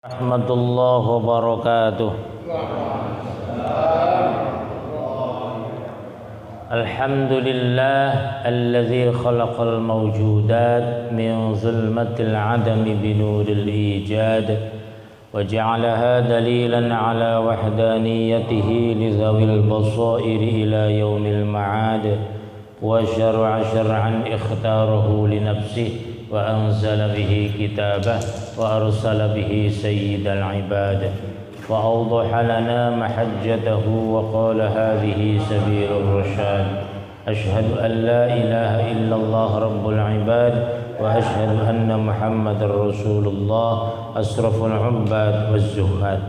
Rahmatullah wabarakatuh. Alhamdulillah alladzi khalaqal mawjudat min zulmatil adami binuril ijad wa ja'alaha dalilan ala wahdaniyatihi li dzawil basairi ila yaumil ma'ad wa syar'a syar'an ikhtarahu li nafsihi وأنزل به كتابه وأرسل به سيد العباد وأوضح لنا محجته وقال هذه سبيل الرشاد أشهد أن لا إله إلا الله رب العباد وأشهد أن محمد رسول الله أشرف العباد والزهاد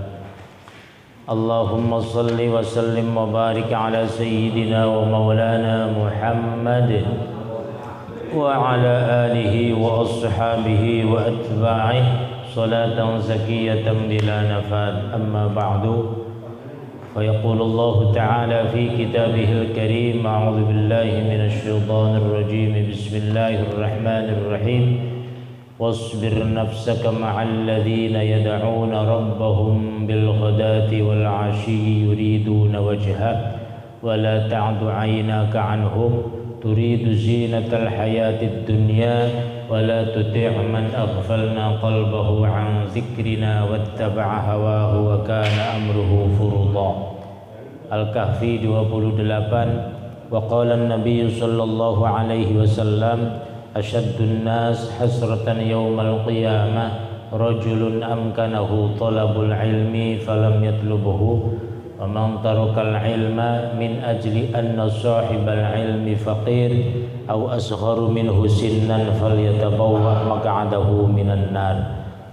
اللهم صل وسلم وبارك على سيدنا ومولانا محمد وعلى آله وأصحابه وأتباعه صلاة زكية بلا نفاد أما بعد فيقول الله تعالى في كتابه الكريم أعوذ بالله من الشيطان الرجيم بسم الله الرحمن الرحيم واصبر نفسك مع الذين يدعون ربهم بالغداة والعشي يريدون وجهه ولا تعد عيناك عنهم تريد زينة الحياة الدنيا ولا تطع من أغفلنا قلبه عن ذكرنا واتبع هواه وكان أمره فرطا. Al-Kahfi 28. وقال النبي صلى الله عليه وسلم أشد الناس حسرة يوم القيامة رجل أمكنه طلب العلم فلم يطلبه ومن ترك العلم من أجل أن صاحب العلم فقير أو أصغر منه سنا فليتبوأ مقعده من النار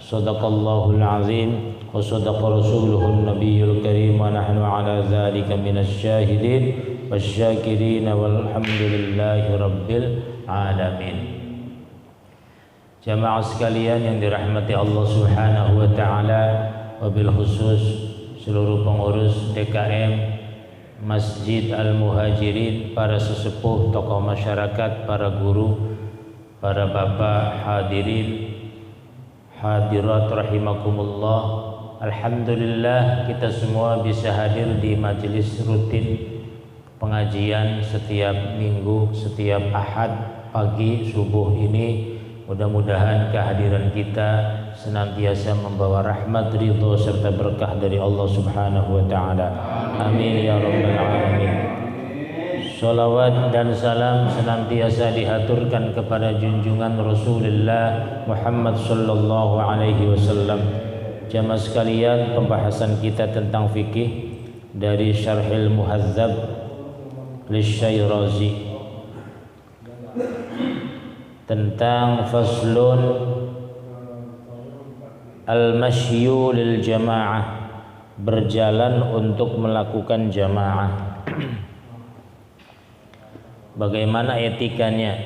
صدق الله العظيم وصدق رسوله النبي الكريم ونحن على ذلك من الشاهدين والشاكرين والحمد لله رب العالمين. Jamaah sekalian yang dirahmati Allah Subhanahu wa taala, wabil khusus seluruh pengurus DKM Masjid Al-Muhajirin, para sesepuh, tokoh masyarakat, para guru, para bapak hadirin hadirat rahimakumullah. Alhamdulillah kita semua bisa hadir di majelis rutin pengajian setiap minggu, setiap Ahad pagi subuh ini. Mudah-mudahan kehadiran kita senantiasa membawa rahmat, ridho serta berkah dari Allah Subhanahu wa taala. Amin ya rabbal alamin. Shalawat dan salam senantiasa dihaturkan kepada junjungan Rasulullah Muhammad sallallahu alaihi wasallam. Jamaah sekalian, pembahasan kita tentang fikih dari Syarhil Muhadzab Lisyairazi tentang faslun al-mashyu lil jamaah, berjalan untuk melakukan jamaah. Bagaimana etikanya?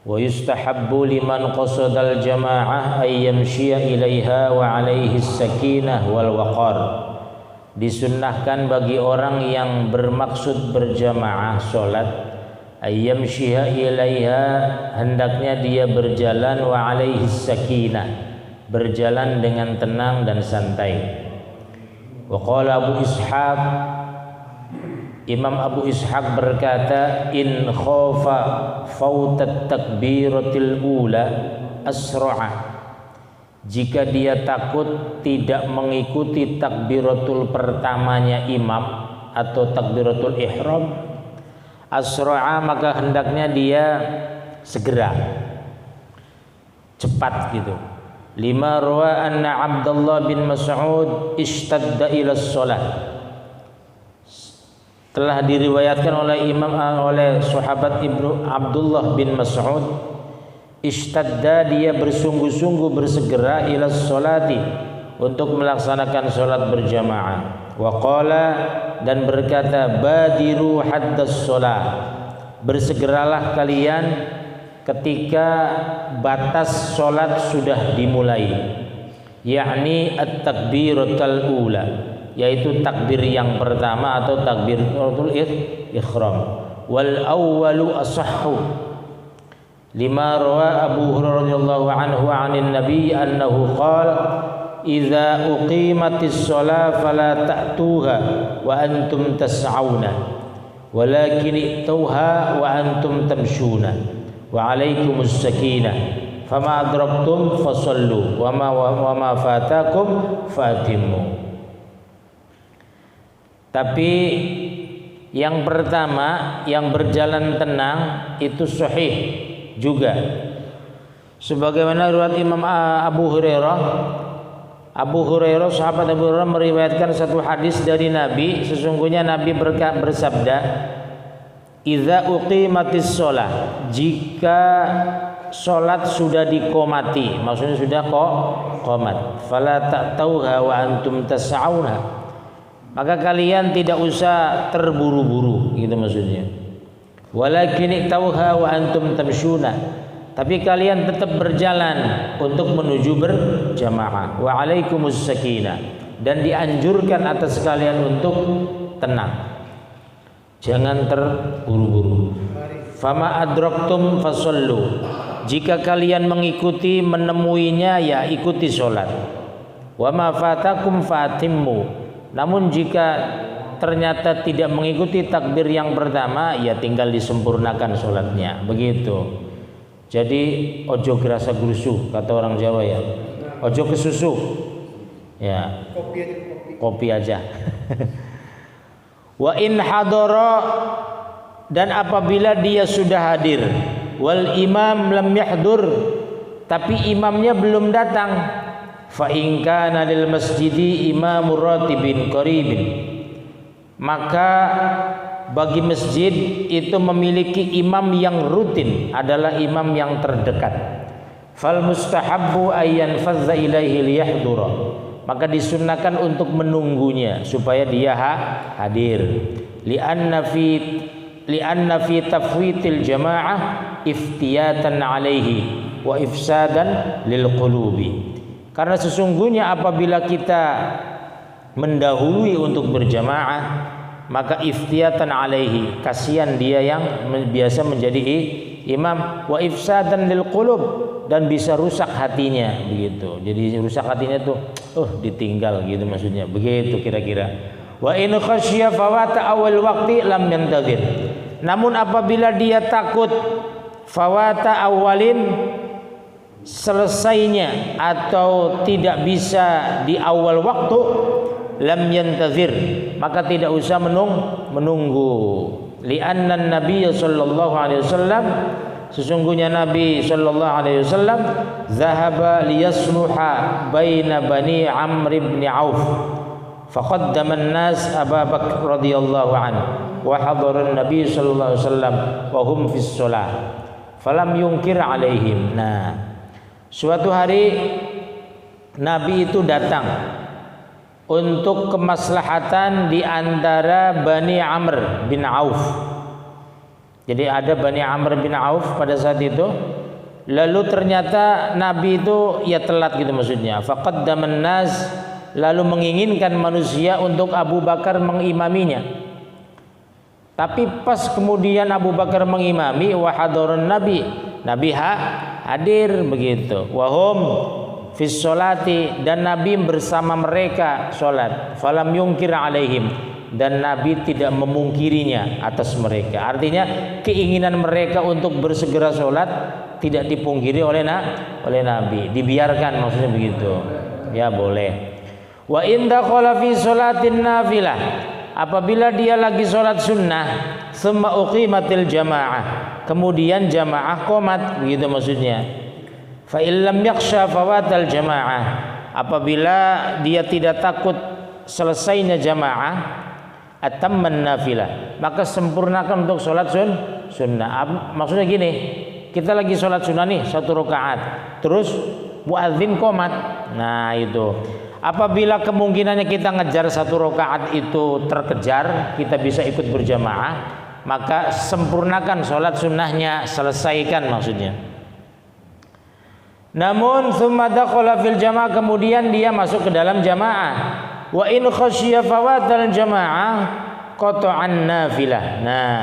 Wa yustahabbu liman qasadal jamaah ay yamshiya ilaiha wa alaihi sakinah wal waqar. Disunnahkan bagi orang yang bermaksud berjamaah salat, ayyam syiha ilaiha, hendaknya dia berjalan, wa alaihi sakinah, berjalan dengan tenang dan santai. Wa qala Abu Ishaq, Imam Abu Ishaq berkata, in khofa fautat takbiratil ula asra'a, jika dia takut tidak mengikuti takbiratul pertamanya imam atau takbiratul ihram, asra'a, maka hendaknya dia segera cepat gitu. Lima rawa anna Abdullah bin Mas'ud ishtadda ila shalah, telah diriwayatkan oleh oleh sahabat Ibnu Abdullah bin Mas'ud, ishtadda, dia bersungguh-sungguh bersegera, ila sholati, untuk melaksanakan sholat berjamaah. Wa qala, dan berkata, badiru haddas sholat, bersegeralah kalian ketika batas sholat sudah dimulai, yakni at-takbiratul ula, yaitu takbir yang pertama atau takbiratul ihram. Wal awwalu asahhu, lima rawa Abu Hurairah radhiyallahu anhu 'anil Nabi annahu qala idza uqimatis shalah fala ta'tuha wa antum tas'auna walakin i'tuha wa antum tamshuna wa 'alaikumus sakinah fama adraktum fasallu wa ma fatakum fatimmu. Tapi yang pertama, yang berjalan tenang itu sahih juga. Sebagaimana riwayat Imam Abu Hurairah, sahabat Abu Hurairah meriwayatkan satu hadis dari Nabi, sesungguhnya Nabi bersabda, "Idza uqimatis shalah," jika salat sudah diqomati, maksudnya sudah qomat, "fala ta'tauha wa antum tas'auna," maka kalian tidak usah terburu-buru, gitu maksudnya. Walakin tauha wa antum tamshuna, tapi kalian tetap berjalan untuk menuju berjamaah. Wa alaikumus sakinah, dan dianjurkan atas kalian untuk tenang, jangan terburu-buru. Fama adraktum fasallu, jika kalian mengikuti menemuinya ya ikuti sholat. Wa ma fatakum fatimmu, namun jika ternyata tidak mengikuti takbir yang pertama, ya tinggal disempurnakan sholatnya, begitu. Jadi ojo gerasa gerusu, kata orang Jawa ya. Ojo kesusu, ya. Kopi aja. Wa in hadara, dan apabila dia sudah hadir, wal imam lam yahdur, tapi imamnya belum datang, fa in kana lil masjidi imamur ratibin qaribin, maka bagi masjid itu memiliki imam yang rutin, adalah imam yang terdekat. Fal mustahabbu ayyan fadza ilaihi liyahdura, maka disunnahkan untuk menunggunya supaya dia hadir. Li'anna fi tafwitil jamaah iftiyatan alaihi wa ifsadan lil qulubi. Karena sesungguhnya apabila kita mendahului untuk berjamaah, maka iftiyatan alaihi, kasihan dia yang biasa menjadi imam, wa ifsadan lil qulub, dan bisa rusak hatinya, begitu. Jadi rusak hatinya tuh ditinggal, gitu maksudnya, begitu kira-kira. Wa in khasyiya fawata awal waqti lam yantazir, namun apabila dia takut fawata awalin, selesainya atau tidak bisa di awal waktu, lam yantazir, maka tidak usah menunggu. Li'anna Nabi sallallahu alaihi wasallam, sesungguhnya Nabi sallallahu alaihi wasallam zahaba liyasluha baina bani Amr ibn Auf, faqaddama an-nas Abu Bakar radhiyallahu anhu wa hadara an-nabi sallallahu alaihi wasallam wa hum fis shalah falam yunkir alaihim. Nah, suatu hari Nabi itu datang untuk kemaslahatan di antara Bani Amr bin Auf. Jadi ada Bani Amr bin Auf pada saat itu. Lalu ternyata Nabi itu ya telat, gitu maksudnya. Faqaddaman nas, lalu menginginkan manusia untuk Abu Bakar mengimaminya. Tapi pas kemudian Abu Bakar mengimami, wa hadarun Nabi hadir, begitu. Wahum fis sholati, dan Nabi bersama mereka sholat. Falam yungkir alaihim, dan Nabi tidak memungkirinya atas mereka. Artinya keinginan mereka untuk bersegera sholat tidak dipungkiri oleh Nabi, dibiarkan, maksudnya begitu. Ya boleh. Wa in dakhala fi sholatin nafilah, apabila dia lagi sholat sunnah, summa uqimatil jamaah, kemudian jamaah qomat, begitu maksudnya. Fa illam yakhsha fawatal jamaah, apabila dia tidak takut selesainya jamaah, atamman nafilah, maka sempurnakan untuk sholat sunnah. Maksudnya gini, kita lagi sholat sunnah nih 1 rakaat, terus muadzin qomat. Nah itu, apabila kemungkinannya kita ngejar 1 rakaat itu terkejar, kita bisa ikut berjamaah, maka sempurnakan sholat sunnahnya, selesaikan maksudnya. Namun tsumma dakhala fil jamaah, kemudian dia masuk ke dalam jamaah. Wa in khasyiya fawatal jamaah qata'an nafilah. Nah,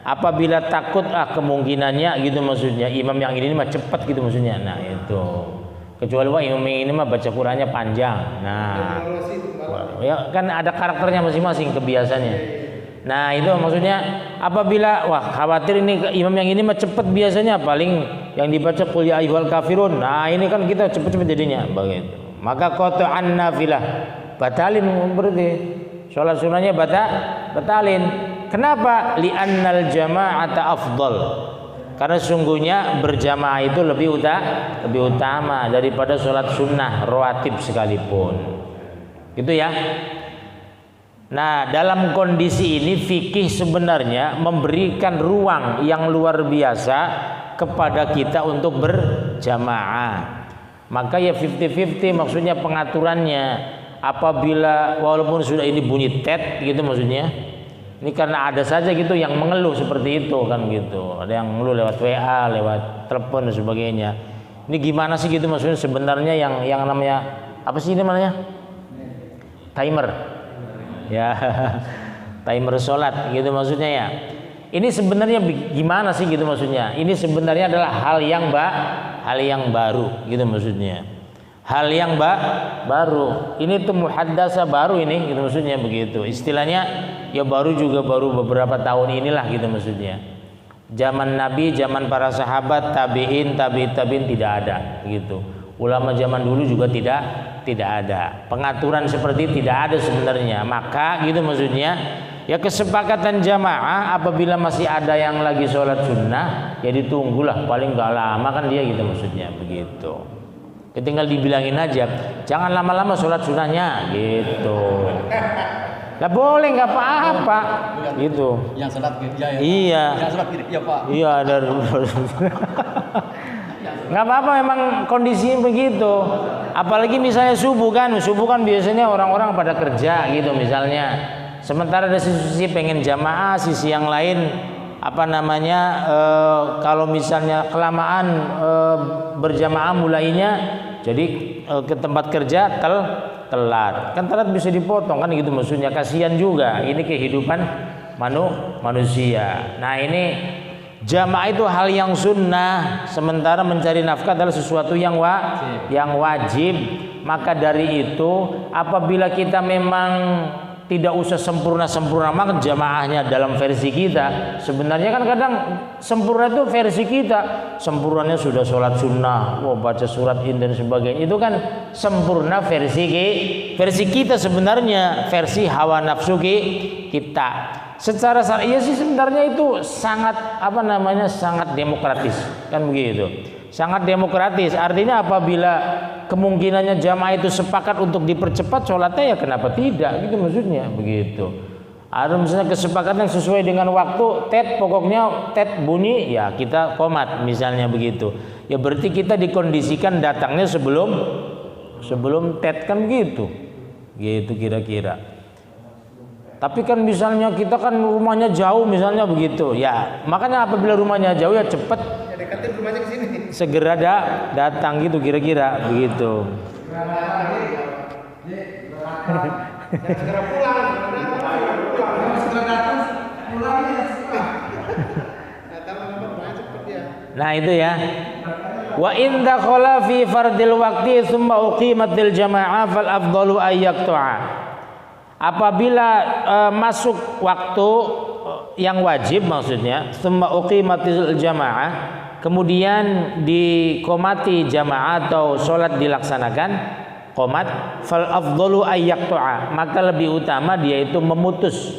apabila takut kemungkinannya, gitu maksudnya, imam yang ini mah cepat, gitu maksudnya. Nah itu, Kecuali wah imam ini mah baca Qur'annya panjang. Nah, ya kan ada karakternya masing-masing kebiasaannya. Nah itu maksudnya apabila wah khawatir ini imam yang ini mah cepet biasanya paling yang dibaca qul ya ayyuhal kafirun. Nah ini kan kita cepet-cepet jadinya begitu. Maka qata'an nafilah batalin berarti sholat sunnahnya batalin. Kenapa? Li'annal jama'ata afdal. Karena sungguhnya berjamaah itu lebih utama daripada sholat sunnah rawatib sekalipun. Gitu ya. Nah, dalam kondisi ini fikih sebenarnya memberikan ruang yang luar biasa kepada kita untuk berjamaah. Maka ya 50-50 maksudnya pengaturannya. Apabila walaupun sudah ini bunyi tet gitu maksudnya. Ini karena ada saja gitu yang mengeluh seperti itu kan gitu. Ada yang mengeluh lewat WA, lewat telepon dan sebagainya. Ini gimana sih gitu maksudnya sebenarnya yang namanya apa sih ini namanya? Timer. Ya. Timer sholat gitu maksudnya ya. Ini sebenarnya gimana sih gitu maksudnya? Ini sebenarnya adalah hal yang baru gitu maksudnya. Hal yang baru. Ini tuh muhaddasa baru ini gitu maksudnya begitu. Istilahnya ya baru beberapa tahun inilah gitu maksudnya. Zaman Nabi, zaman para sahabat, tabi'in tidak ada gitu. Ulama zaman dulu juga tidak ada. Pengaturan seperti tidak ada sebenarnya. Maka gitu maksudnya ya kesepakatan jamaah apabila masih ada yang lagi sholat sunnah ya ditunggulah paling gak lama kan dia gitu maksudnya begitu. Tinggal dibilangin aja, jangan lama-lama sholat sunnahnya gitu. Lah boleh nggak apa-apa gitu. Yang sholat ya, iya. Yang sholat ya Pak. Iya ada. Nggak apa-apa memang kondisinya begitu. Apalagi misalnya subuh kan biasanya orang-orang pada kerja gitu misalnya. Sementara ada sisi pengen jamaah, sisi yang lain kalau misalnya kelamaan berjamaah mulainya jadi ke tempat kerja telat kan telat bisa dipotong kan gitu maksudnya kasihan juga ini kehidupan manusia. Nah ini jamaah itu hal yang sunnah sementara mencari nafkah adalah sesuatu yang wajib. Maka dari itu apabila kita memang tidak usah sempurna banget jamaahnya dalam versi kita. Sebenarnya kan kadang sempurna itu versi kita. Sempurnanya sudah sholat sunnah, baca surat in dan sebagainya. Itu kan sempurna versi kita sebenarnya, versi hawa nafsu kita. Secara syariah sih sebenarnya itu sangat sangat demokratis kan begitu. Sangat demokratis. Artinya apabila kemungkinannya jamaah itu sepakat untuk dipercepat sholatnya ya kenapa tidak gitu maksudnya begitu. Ada misalnya kesepakatan sesuai dengan waktu pokoknya bunyi ya kita qomat misalnya begitu. Ya berarti kita dikondisikan datangnya sebelum kan begitu. Gitu kira-kira. Tapi kan misalnya kita kan rumahnya jauh misalnya begitu. Ya, makanya apabila rumahnya jauh ya cepet rumahnya ke sini. Segera datang gitu kira-kira begitu. Segera pulang. Nah itu ya. Wa in dakhala fi fardil waqti tsumma uqimatil jamaah fal afdalu ayyaqta'a. Apabila masuk waktu yang wajib maksudnya tsumma uqimatil jamaah kemudian dikomati jamaah atau sholat dilaksanakan qomat fal afdalu ayyaqta'a maka lebih utama dia itu memutus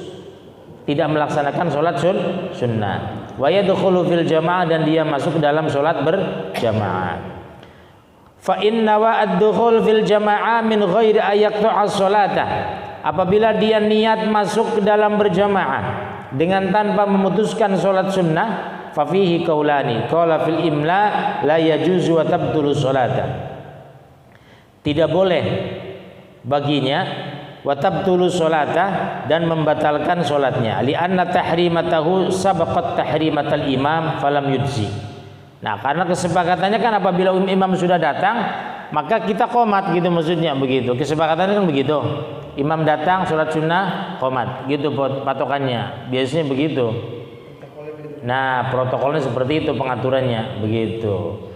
tidak melaksanakan sholat sunnah wa yadkhulu fil jamaah dan dia masuk ke dalam sholat berjamaah fa inna wa ad-dukhul fil jamaah min ghairi ayyaqta'a sholata apabila dia niat masuk ke dalam berjamaah dengan tanpa memutuskan sholat sunnah fafihi qaulani qala fil imla la yajuzu wa tabtulu sholata tidak boleh baginya wa tabtulu sholata dan membatalkan sholatnya li'anna tahrimatahu sabaqat tahrimatal imam falam yujzi. Nah karena kesepakatannya kan apabila imam sudah datang maka kita qomat gitu maksudnya begitu kesepakatannya kan begitu imam datang sholat sunnah qomat gitu patokannya biasanya begitu. Nah protokolnya seperti itu pengaturannya begitu.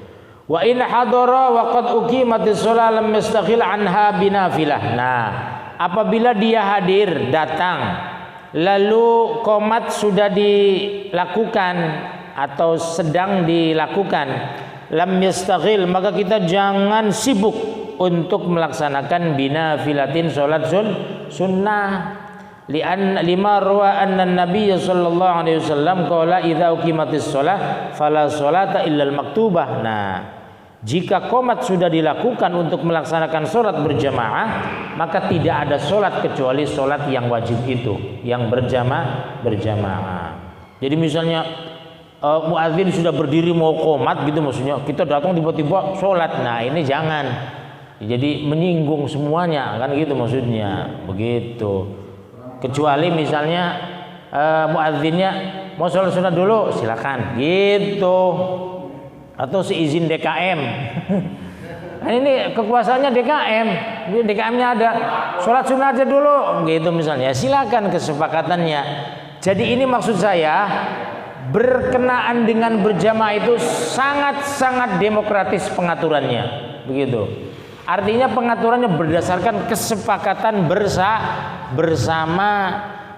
Wa in hadara wa qad uqimatis shalah lam yastaghil anha binafilah. Nah, apabila dia hadir, datang, lalu qomat sudah dilakukan atau sedang dilakukan, lam yastaghil, maka kita jangan sibuk untuk melaksanakan binafilatin salat sunnah. Lima rawa anna Nabi sallallahu alaihi wasallam qala idza uqimatis shalah fala sholata illal maktubah. Nah, jika qomat sudah dilakukan untuk melaksanakan sholat berjamaah, maka tidak ada sholat kecuali sholat yang wajib itu, yang berjamaah. Jadi misalnya muadzin sudah berdiri mau qomat gitu, maksudnya kita datang tiba-tiba sholat. Nah, ini jangan. Jadi menyinggung semuanya kan gitu maksudnya, begitu. Kecuali misalnya muadzinnya mau sholat sunat dulu, silakan gitu. Atau seizin DKM. Nah, ini kekuasaannya DKM. Ini DKM-nya ada sholat sunat aja dulu gitu misalnya. Silakan kesepakatannya. Jadi ini maksud saya, berkenaan dengan berjamaah itu sangat-sangat demokratis pengaturannya, begitu. Artinya pengaturannya berdasarkan kesepakatan bersama,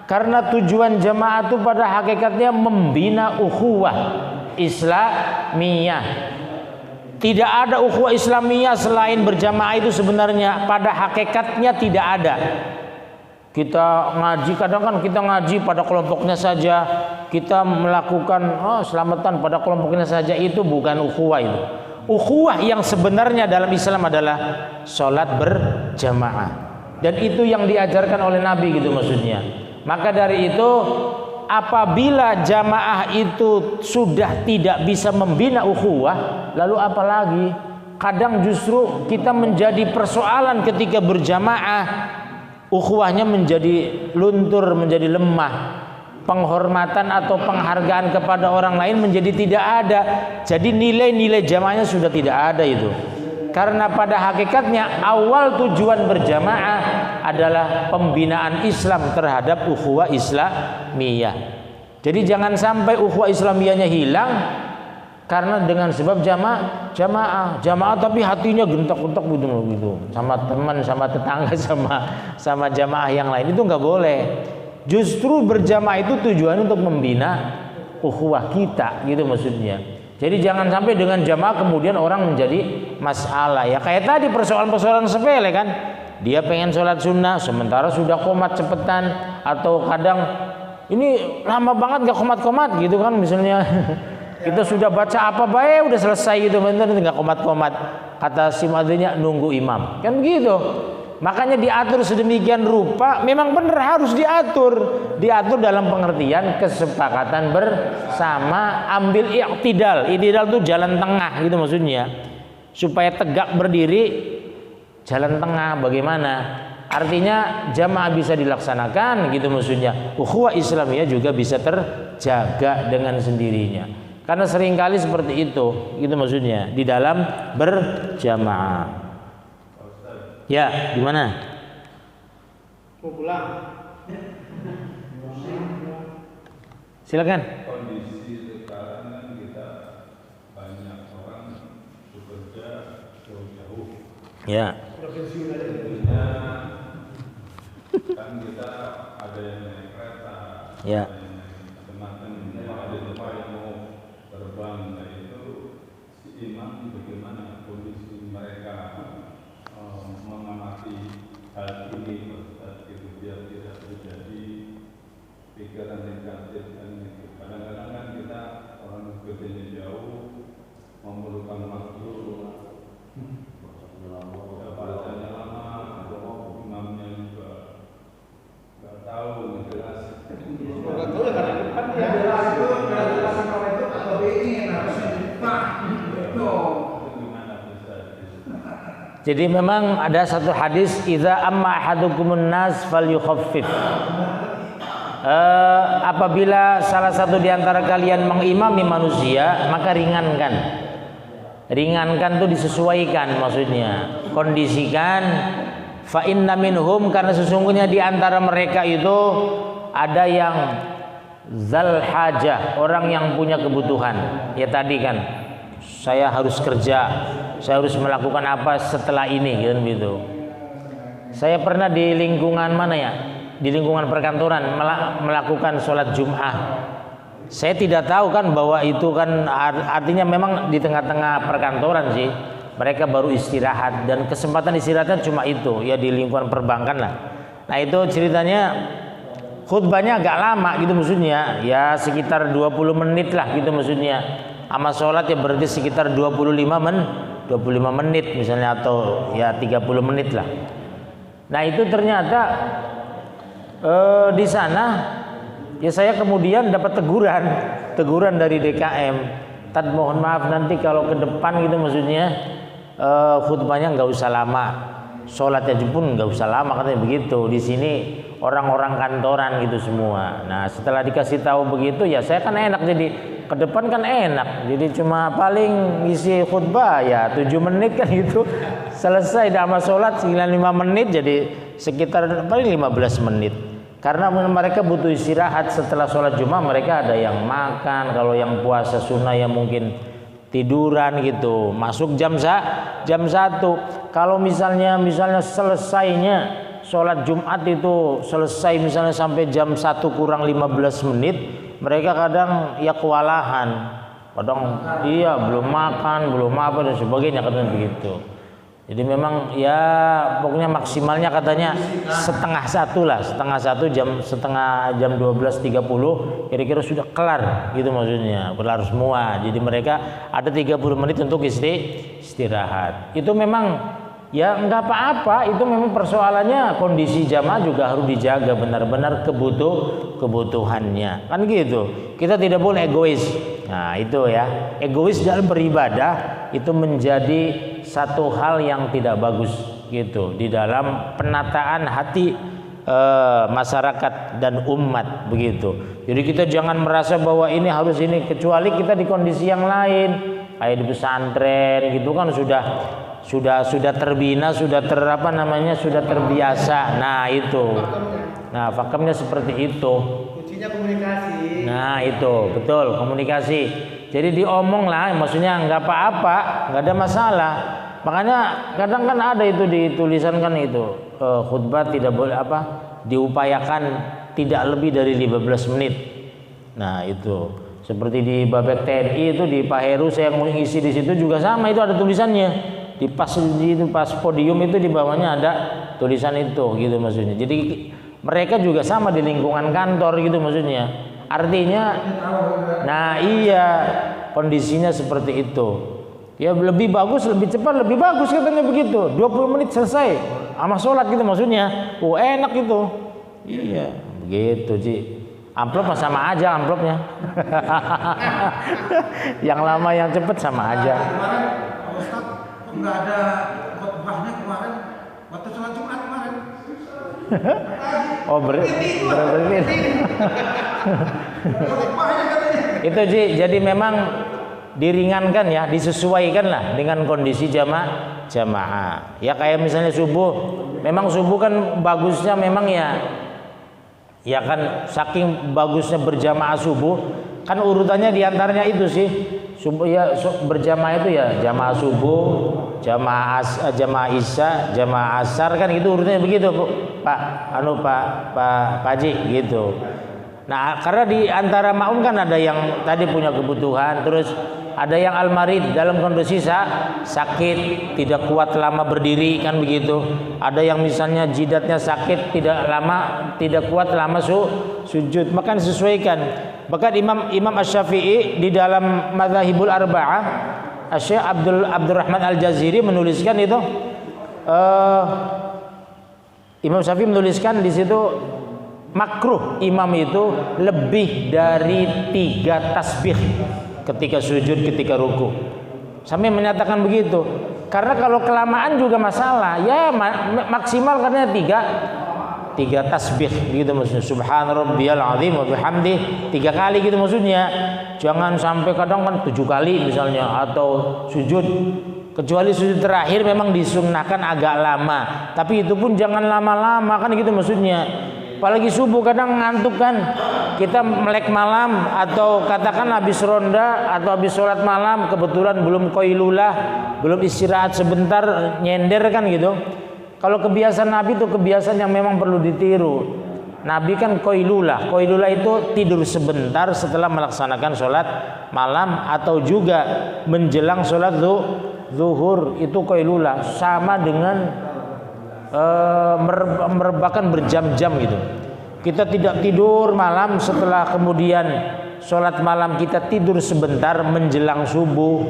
karena tujuan jamaah itu pada hakikatnya membina ukhuwah Islamiyah. Tidak ada ukhuwah Islamiyah selain berjamaah itu sebenarnya, pada hakikatnya tidak ada. Kita ngaji, kadang kan kita ngaji pada kelompoknya saja, kita melakukan selamatan pada kelompoknya saja, itu bukan ukhuwah itu. Ukhuwah yang sebenarnya dalam Islam adalah sholat berjamaah, dan itu yang diajarkan oleh Nabi gitu maksudnya. Maka dari itu, apabila jamaah itu sudah tidak bisa membina ukhuwah, lalu apalagi? Kadang justru kita menjadi persoalan ketika berjamaah, ukhuwahnya menjadi luntur, menjadi lemah. Penghormatan atau penghargaan kepada orang lain menjadi tidak ada. Jadi nilai-nilai jamaahnya sudah tidak ada itu. Karena pada hakikatnya awal tujuan berjamaah adalah pembinaan Islam terhadap ukhuwah Islamiyah. Jadi jangan sampai ukhuwah Islamiyahnya hilang karena dengan sebab jamaah tapi hatinya gentok-gentok gitu sama teman, sama tetangga, sama jamaah yang lain, itu nggak boleh. Justru berjamaah itu tujuan untuk membina ukhuwah kita gitu maksudnya. Jadi jangan sampai dengan jamaah kemudian orang menjadi masalah. Ya kayak tadi persoalan-persoalan sepele kan. Dia pengen sholat sunnah sementara sudah qomat cepetan, atau kadang ini lama banget gak qomat-qomat gitu kan misalnya. Kita sudah baca apa baik udah selesai gitu, bener nggak qomat-qomat. Kata si muadzinnya nunggu imam. Kan begitu. Makanya diatur sedemikian rupa, memang benar harus diatur dalam pengertian kesepakatan bersama, ambil i'tidal. I'tidal itu jalan tengah gitu maksudnya. Supaya tegak berdiri, jalan tengah bagaimana? Artinya jamaah bisa dilaksanakan gitu maksudnya. Ukhuwah Islamiyah juga bisa terjaga dengan sendirinya. Karena seringkali seperti itu gitu maksudnya di dalam berjamaah. Ya, di mana? Mau pulang. Silakan. Kondisi sekarang kan kita banyak orang bekerja jauh-jauh. Ya. Tentunya kan kita ada yang naik kereta, Ya. ada yang naik macam-macam, ada tempat yang mau terbang. Nah itu si imam bagaimana kondisi mereka mengamati hal ini biar tidak terjadi pikiran negatif dan itu. Kadang-kadang kan kita orang bekerjanya jauh, memerlukan waktu, bacanya lama, imamnya juga nggak tahu, nggak jelas. Nggak tahu ya karena kan dia jelas itu atau ingin harusnya dipak gitu. Jadi memang ada satu hadis, idza amma ahadukumun nas falyukhaffif. Apabila salah satu di antara kalian mengimami manusia, maka ringankan. Ringankan itu disesuaikan maksudnya. Kondisikan, fa inna minhum, karena sesungguhnya di antara mereka itu ada yang zal hajah, orang yang punya kebutuhan. Ya tadi kan saya harus kerja, saya harus melakukan apa setelah ini gitu. Saya pernah di lingkungan mana ya? Di lingkungan perkantoran melakukan sholat Jum'ah. Saya tidak tahu kan bahwa itu kan artinya memang di tengah-tengah perkantoran sih. Mereka baru istirahat dan kesempatan istirahatnya cuma itu ya di lingkungan perbankan lah. Nah itu ceritanya khutbahnya agak lama gitu maksudnya, ya sekitar 20 menit lah gitu maksudnya. Sama sholat ya berarti sekitar 25 menit misalnya atau ya 30 menit lah. Nah itu ternyata di sana ya saya kemudian dapat teguran dari DKM. Tad mohon maaf nanti kalau ke depan gitu maksudnya khutbahnya nggak usah lama, sholatnya pun nggak usah lama katanya begitu. Di sini orang-orang kantoran gitu semua. Nah setelah dikasih tahu begitu ya saya kan enak, jadi ke depan kan enak, jadi cuma paling isi khutbah ya 7 menit kan gitu selesai, sama sholat 95 menit jadi sekitar paling 15 menit karena mereka butuh istirahat setelah sholat Jumat. Mereka ada yang makan, kalau yang puasa sunnah ya mungkin tiduran gitu, masuk jam 1. Kalau misalnya selesainya sholat Jumat itu selesai misalnya sampai jam 1 kurang 15 menit, mereka kadang ya kewalahan, kadang iya belum makan, belum apa dan sebagainya katanya begitu. Jadi memang ya pokoknya maksimalnya katanya setengah satu jam 12.30 kira-kira sudah kelar gitu maksudnya, kelar semua. Jadi mereka ada 30 menit untuk istirahat. Itu memang ya enggak apa-apa, itu memang persoalannya kondisi jamaah juga harus dijaga benar-benar kebutuhannya kan gitu. Kita tidak boleh egois. Nah itu ya, egois dalam beribadah itu menjadi satu hal yang tidak bagus gitu di dalam penataan hati masyarakat dan umat begitu. Jadi kita jangan merasa bahwa ini harus ini, kecuali kita di kondisi yang lain kayak di pesantren gitu kan sudah terbina, sudah terbiasa. Nah itu, nah fakemnya seperti itu. Kuncinya komunikasi. Nah itu betul, komunikasi. Jadi diomong lah, maksudnya nggak apa-apa, nggak ada masalah. Makanya kadang kan ada itu di tulisan kan itu khutbah tidak boleh diupayakan tidak lebih dari 15 menit. Nah itu seperti di Babek TNI itu di Pak Heru saya ngisi di situ juga sama, itu ada tulisannya. Di pas podium itu di bawahnya ada tulisan itu gitu maksudnya. Jadi mereka juga sama di lingkungan kantor gitu maksudnya. Artinya nah iya kondisinya seperti itu. Ya lebih bagus, lebih cepat, lebih bagus katanya begitu. 20 menit selesai sama sholat gitu maksudnya. Enak gitu. Iya, begitu Ji. Amplop sama aja amplopnya. Yang lama yang cepat sama aja. Enggak ada khutbahnya kemarin waktu sholat Jumat kemarin. Oh berbeda. Itu Ji, jadi memang diringankan ya, disesuaikan lah dengan kondisi jamaah. Ya kayak misalnya subuh, memang subuh kan bagusnya memang ya kan saking bagusnya berjamaah subuh kan urutannya diantaranya itu sih. Subuh ya berjamaah itu ya jamaah subuh, jamaah isya, jamaah asar kan itu urutannya begitu Pak Haji gitu. Nah karena di antara makmum kan ada yang tadi punya kebutuhan, terus ada yang al-marid dalam kondisi sakit tidak kuat lama berdiri kan begitu. Ada yang misalnya jidatnya sakit tidak kuat lama sujud, maka disesuaikan. Bahkan Imam Asy-Syafi'i di dalam Madzhabul Arba'ah, Syekh Abdurrahman Al-Jaziri menuliskan itu Imam Syafi'i menuliskan di situ makruh imam itu lebih dari 3 tasbih ketika sujud, ketika ruku. Sampai menyatakan begitu. Karena kalau kelamaan juga masalah. Ya maksimal katanya 3 tasbih gitu maksudnya. Subhan rabbiyal azim wa bihamdi 3 kali gitu maksudnya. Jangan sampai kadang kan 7 kali misalnya atau sujud. Kecuali sujud terakhir memang disunnahkan agak lama. Tapi itu pun jangan lama-lama kan gitu maksudnya. Apalagi subuh kadang ngantuk kan. Kita melek malam atau katakan habis ronda atau habis sholat malam kebetulan belum qailulah, belum istirahat sebentar nyender kan gitu. Kalau kebiasaan Nabi itu kebiasaan yang memang perlu ditiru. Nabi kan qailulah. Qailulah itu tidur sebentar setelah melaksanakan sholat malam atau juga menjelang sholat zuhur, itu qailulah, sama dengan merebakan berjam-jam gitu. Kita tidak tidur malam, setelah kemudian sholat malam kita tidur sebentar menjelang subuh.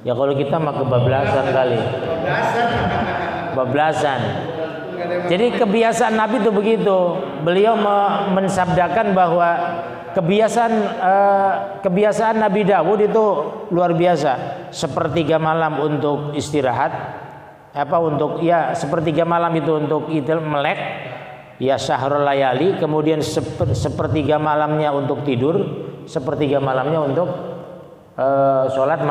Ya kalau kita mah kebablasan kali. Bablasan. Jadi kebiasaan Nabi itu begitu. Beliau mensabdakan bahwa kebiasaan Nabi Dawud itu luar biasa. Sepertiga malam untuk istirahat. Sepertiga malam itu untuk melek, ya syahrul layali, kemudian sepertiga malamnya untuk tidur, sepertiga malamnya untuk sholat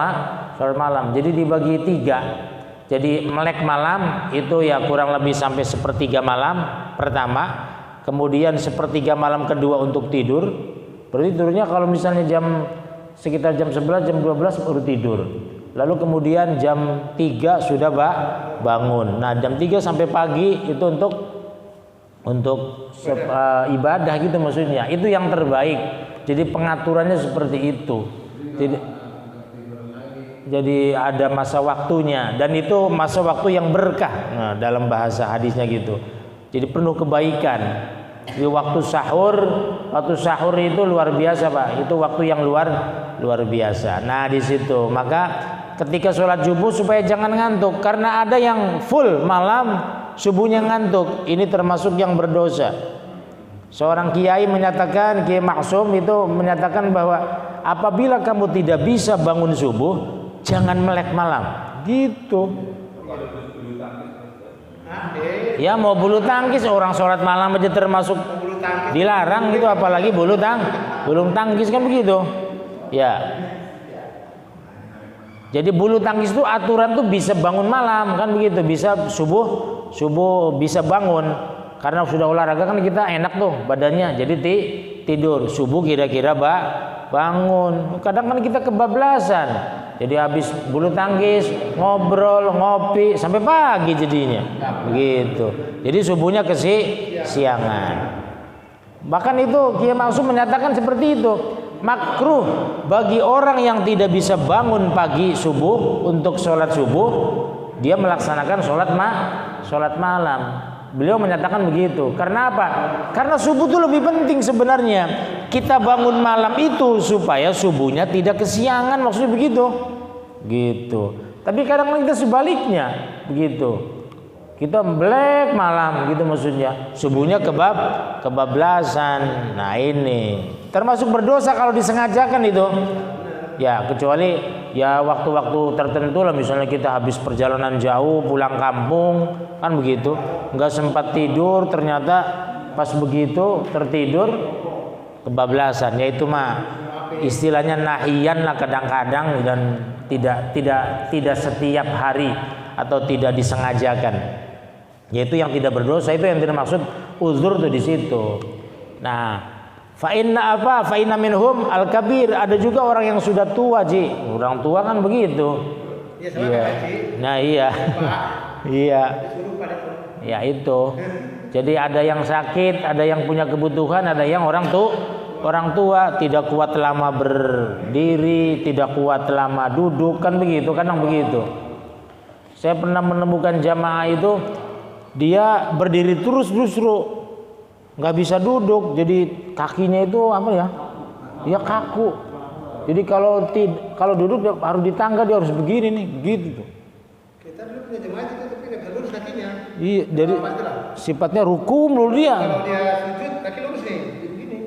malam. Jadi dibagi 3. Jadi melek malam itu ya kurang lebih sampai sepertiga malam pertama, kemudian sepertiga malam kedua untuk tidur. Berarti tidurnya kalau misalnya sekitar jam 11, jam 12 baru tidur. Lalu kemudian jam 3 sudah bangun. Nah jam 3 sampai pagi itu untuk ibadah gitu maksudnya. Itu yang terbaik. Jadi pengaturannya seperti itu. Jadi ada masa waktunya. Dan itu masa waktu yang berkah. Nah, dalam bahasa hadisnya gitu. Jadi penuh kebaikan. Di waktu sahur itu luar biasa Pak. Itu waktu yang luar biasa. Nah di situ maka ketika sholat subuh supaya jangan ngantuk, karena ada yang full malam subuhnya ngantuk, ini termasuk yang berdosa. Seorang kiai menyatakan, Kiai Maksum itu menyatakan bahwa apabila kamu tidak bisa bangun subuh, jangan melek malam. Gitu. Ya mau bulu tangkis, orang sholat malam aja termasuk dilarang gitu, apalagi bulu tangkis kan begitu. Ya. Jadi bulu tangkis itu aturan tuh bisa bangun malam kan begitu, bisa subuh bisa bangun karena sudah olahraga kan kita enak tuh badannya, jadi tidur subuh kira-kira bangun. Kadang kan kita kebablasan, jadi habis bulu tangkis ngobrol ngopi sampai pagi jadinya begitu. Jadi subuhnya kesiangan. Bahkan itu Kiai Maksum menyatakan seperti itu. Makruh bagi orang yang tidak bisa bangun pagi subuh untuk sholat subuh, dia melaksanakan sholat malam. Beliau menyatakan begitu. Karena apa? Karena subuh itu lebih penting sebenarnya. Kita bangun malam itu supaya subuhnya tidak kesiangan, maksudnya begitu. Gitu. Tapi kadang kita sebaliknya begitu. Kita melek malam gitu maksudnya. Subuhnya kebablasan. Nah ini termasuk berdosa kalau disengajakan itu. Ya kecuali ya waktu-waktu tertentu lah, misalnya kita habis perjalanan jauh pulang kampung kan begitu, nggak sempat tidur, ternyata pas begitu tertidur kebablasan. Ya itu mah istilahnya nahiyan lah kadang-kadang, dan tidak setiap hari atau tidak disengajakan. Yaitu yang tidak berdosa, itu yang tidak maksud uzur tuh di situ. Nah, fa inna minhum al-kabir, ada juga orang yang sudah tua, Ji. Orang tua kan begitu. Iya. Nah, iya. Iya. Ya itu. Jadi ada yang sakit, ada yang punya kebutuhan, ada yang orang tua tidak kuat lama berdiri, tidak kuat lama duduk, kan begitu, kadang begitu. Saya pernah menemukan jamaah itu dia berdiri terus justru nggak bisa duduk, jadi kakinya itu dia kaku. Jadi kalau duduk harus di tangga, dia harus begini nih, gitu. Kita dulu punya jemaah itu tapi nggak bisa lurus kakinya. Iya, jadi sifatnya ruku mulu dia. Kalau dia sujud kaki lurus nih, begini.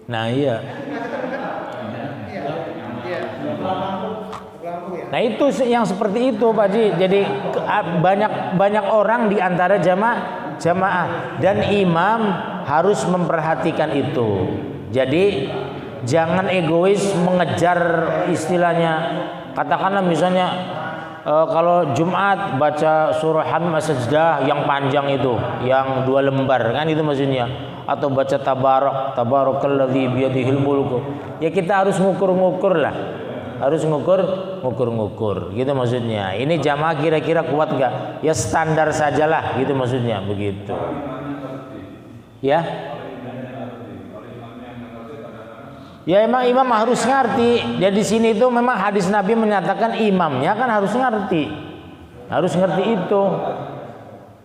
Nah iya. Nah itu yang seperti itu Pak Ji. Jadi banyak orang di antara jamaah dan imam harus memperhatikan itu. Jadi jangan egois mengejar, istilahnya katakanlah misalnya kalau Jumat baca surah Hamim As-Sajdah yang panjang itu, yang 2 lembar kan itu maksudnya, atau baca tabarakalladzi biyadihil mulku. Ya kita harus ngukur-ngukur lah. Harus ngukur gitu maksudnya. Ini jamaah kira-kira kuat enggak? Ya standar sajalah gitu maksudnya, begitu. Ya. Ya emang imam harus ngerti. Dan di sini itu memang hadis Nabi menyatakan imamnya kan harus ngerti. Harus ngerti itu.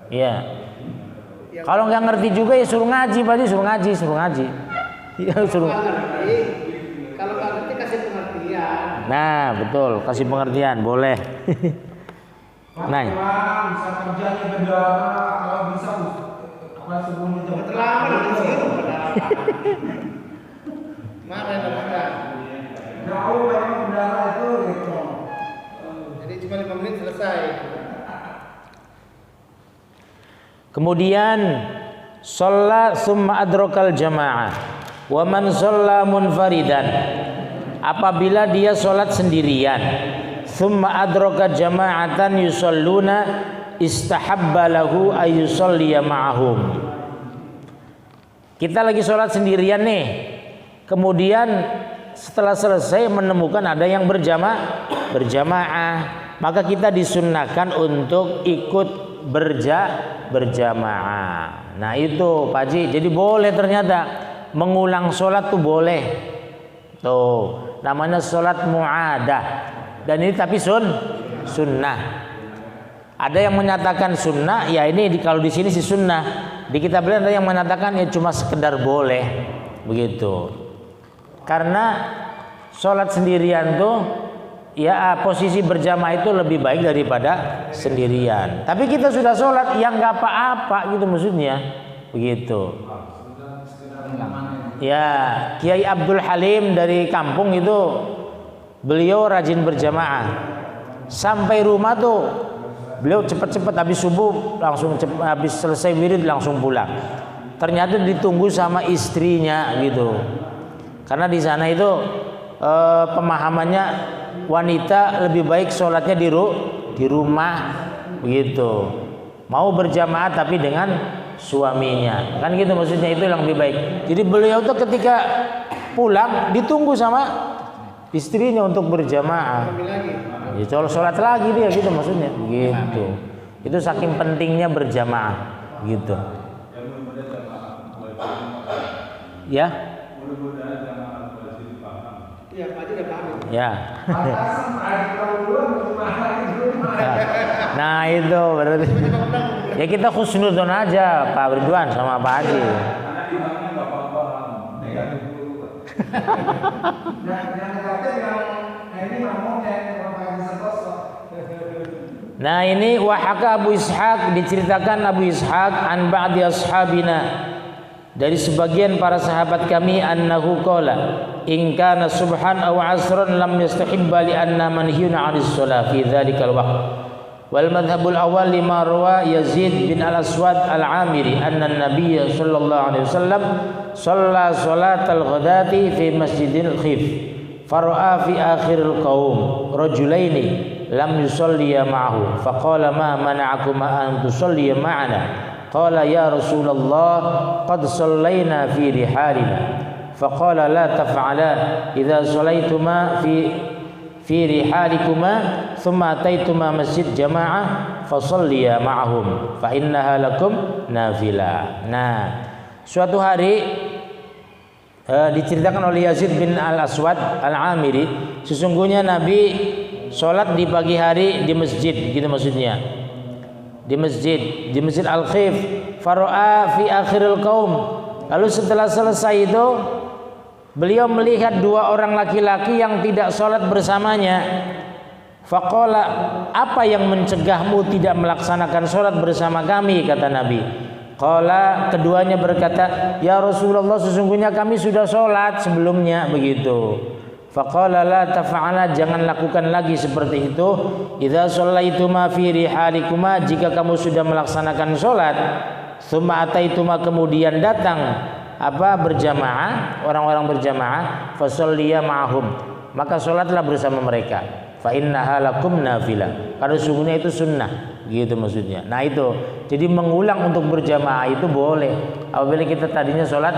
Ya. Kalau nggak ngerti juga ya suruh ngaji, Pak Haji, suruh ngaji. Ya suruh. Kalau nggak ngerti kasih pengertian. Nah, betul, kasih pengertian, boleh. Nah. Bisa kerjanya beda, kalau bisa apa sebelumnya jangan terlambat di situ. Mana yang jauh memang udara itu gitu. Jadi cuma 5 menit selesai. Kemudian sholat summa adrokal jamaah wa man sholla munfaridan, apabila dia sholat sendirian, summa adroka jama'atan yusalluna istahabba lahu ayyusalliya ma'ahum. Kita lagi sholat sendirian nih, kemudian setelah selesai menemukan ada yang berjamaah, maka kita disunnahkan untuk ikut berjamaah. Nah itu Pak Haji, jadi boleh ternyata mengulang sholat tuh boleh. Tuh namanya sholat mu'adah. Dan ini tapi sunnah. Ada yang menyatakan sunnah, ya ini kalau di sini sih sunnah. Di kitab lain ada yang menyatakan ya cuma sekedar boleh, begitu. Karena sholat sendirian tuh ya posisi berjamaah itu lebih baik daripada sendirian. Tapi kita sudah sholat, ya nggak apa-apa gitu maksudnya, begitu. Ya Kiai Abdul Halim dari kampung itu beliau rajin berjamaah. Sampai rumah tuh beliau cepat-cepat habis subuh langsung habis selesai wirid langsung pulang. Ternyata ditunggu sama istrinya gitu. Karena di sana itu pemahamannya wanita lebih baik sholatnya di rumah begitu. Mau berjamaah tapi dengan suaminya. Kan gitu maksudnya, itu yang lebih baik. Jadi beliau tuh ketika pulang ditunggu sama istrinya untuk berjamaah. Ya sholat lagi dia gitu maksudnya. Gitu. Itu saking pentingnya berjamaah gitu. Ya. Iya, Pak Haji udah paham. Ya. Nah itu berarti. Ya kita khusnudon aja Pak Ridwan sama Pak Haji. Nah ini wahaka Abu Ishaq, diceritakan Abu Ishaq an ba'di ashabina, dari sebagian para sahabat kami, annahu qala in kana subhan aw asran lam yastahibba li anna manhiyun 'anis shalah fi dzalikal waqt. Wal madhhabul awal lima rawa Yazid bin al-Aswad al-Amiri anna an-nabiy sallallahu alaihi wasallam shalla salatal ghadati fi masjidil khif fara'a fi akhiril qaum rajulaini lam yusalliya ma'ahu faqala ma mana'akuma an tusalliya ma'ana qala ya Rasulullah qad sallayna fi rihalina faqala la taf'ala idza sallaituma fi rihalikuma thumma ataituma masjid jama'ah fasalliya ma'ahum fa innaha lakum nafilah. Nah, suatu hari diceritakan oleh Yazid bin al-Aswad al-Amiri, sesungguhnya Nabi sholat di pagi hari di masjid, gitu maksudnya, di masjid Al-Khif, faro'a fi akhiril qaum. Lalu setelah selesai itu beliau melihat 2 orang laki-laki yang tidak sholat bersamanya. Faqala, apa yang mencegahmu tidak melaksanakan sholat bersama kami, kata Nabi. Qala, keduanya berkata, ya Rasulullah, sesungguhnya kami sudah sholat sebelumnya, begitu. Faqala la tafa'ala, jangan lakukan lagi seperti itu. Idza shallaituma fi rihalikuma, jika kamu sudah melaksanakan sholat, tsumma ataituma, kemudian datang berjamaah, orang-orang berjamaah, fasalliya ma'ahum, maka sholatlah bersama mereka. Fa innaha lakum nafilah. Karena sungguhnya itu sunnah, gitu maksudnya. Nah itu, jadi mengulang untuk berjamaah itu boleh. Apabila kita tadinya sholat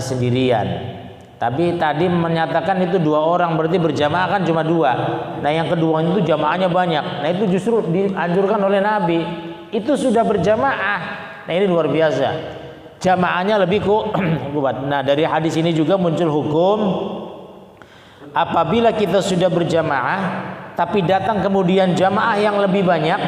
sendirian. Tapi tadi menyatakan itu 2 orang, berarti berjamaah kan cuma 2. Nah yang kedua itu jamaahnya banyak. Nah itu justru dianjurkan oleh Nabi. Itu sudah berjamaah. Nah ini luar biasa. Jamaahnya lebih kuat. Nah dari hadis ini juga muncul hukum apabila kita sudah berjamaah, tapi datang kemudian jamaah yang lebih banyak,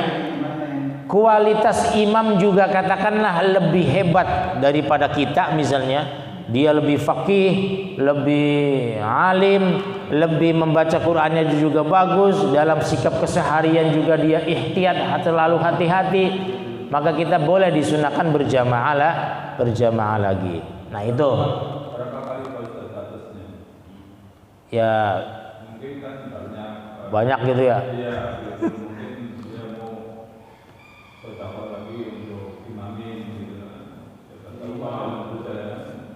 kualitas imam juga katakanlah lebih hebat daripada kita misalnya. Dia lebih faqih, lebih alim, lebih membaca Qur'annya juga bagus, dalam sikap keseharian juga dia ihtiyat, terlalu hati-hati, maka kita boleh disunahkan berjamaah lagi. Nah itu. Berapa kali batasnya? Ya. Mungkin kan banyak gitu ya. Iya, mungkin dia mau bertambah lagi untuk imamin gitu kan.